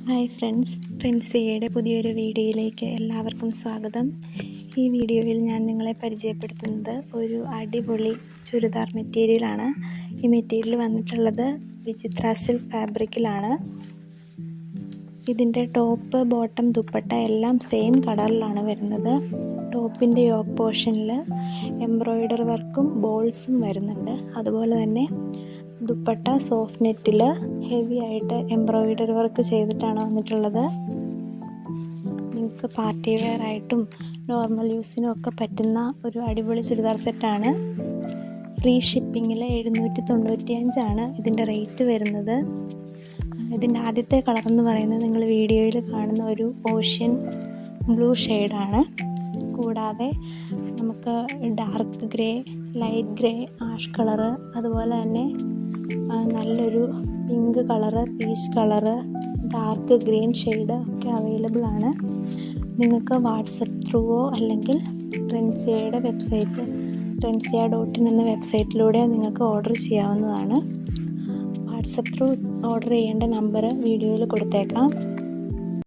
Hi friends, ട്രെൻഡ്സിയുടെ പുതിയൊരു വീഡിയോയിലേക്ക് എല്ലാവർക്കും സ്വാഗതം. ഈ വീഡിയോയിൽ ഞാൻ നിങ്ങളെ പരിചയപ്പെടുത്തുന്നത് ഒരു അടിപൊളി ചുരിദാർ മെറ്റീരിയലാണ്. ഈ മെറ്റീരിയൽ വന്നിട്ടുള്ളത് വിചിത്ര സിൽക്ക് ഫാബ്രിക്കിലാണ്. ഇതിൻ്റെ ടോപ്പ്, ബോട്ടം, ദുപ്പട്ട എല്ലാം സെയിം കളറിലാണ് വരുന്നത്. ടോപ്പിൻ്റെ യോക്ക് പോർഷനിൽ എംബ്രോയ്ഡറി വർക്കും ബോൾസും വരുന്നുണ്ട്. അതുപോലെ തന്നെ ദുപ്പട്ട സോഫ്റ്റ് നെറ്റിൽ ഹെവി ആയിട്ട് എംബ്രോയ്ഡറി വർക്ക് ചെയ്തിട്ടാണ് വന്നിട്ടുള്ളത്. നിങ്ങൾക്ക് പാർട്ടി വെയർ ആയിട്ടും നോർമൽ യൂസിനും ഒക്കെ പറ്റുന്ന ഒരു അടിപൊളി ചുരിദാർ സെറ്റാണ്. ഫ്രീ ഷിപ്പിങ്ങിൽ 795 ഇതിൻ്റെ റേറ്റ് വരുന്നത്. ഇതിൻ്റെ ആദ്യത്തെ കളർ എന്ന് പറയുന്നത് നിങ്ങൾ വീഡിയോയിൽ കാണുന്ന ഒരു ഓഷ്യൻ ബ്ലൂ ഷെയ്ഡാണ്. കൂടാതെ നമുക്ക് dark grey, light grey, ash colour, അതുപോലെ തന്നെ നല്ലൊരു pink colour, peach colour, dark green shade ഒക്കെ അവൈലബിൾ ആണ്. നിങ്ങൾക്ക് വാട്സപ്പ് ത്രൂവോ അല്ലെങ്കിൽ ട്രെൻഡ്സിയുടെ വെബ്സൈറ്റ് trendsya.in എന്ന വെബ്സൈറ്റിലൂടെ നിങ്ങൾക്ക് ഓർഡർ ചെയ്യാവുന്നതാണ്. വാട്സപ്പ് ത്രൂ ഓർഡർ ചെയ്യേണ്ട നമ്പർ വീഡിയോയിൽ കൊടുത്തേക്കാം.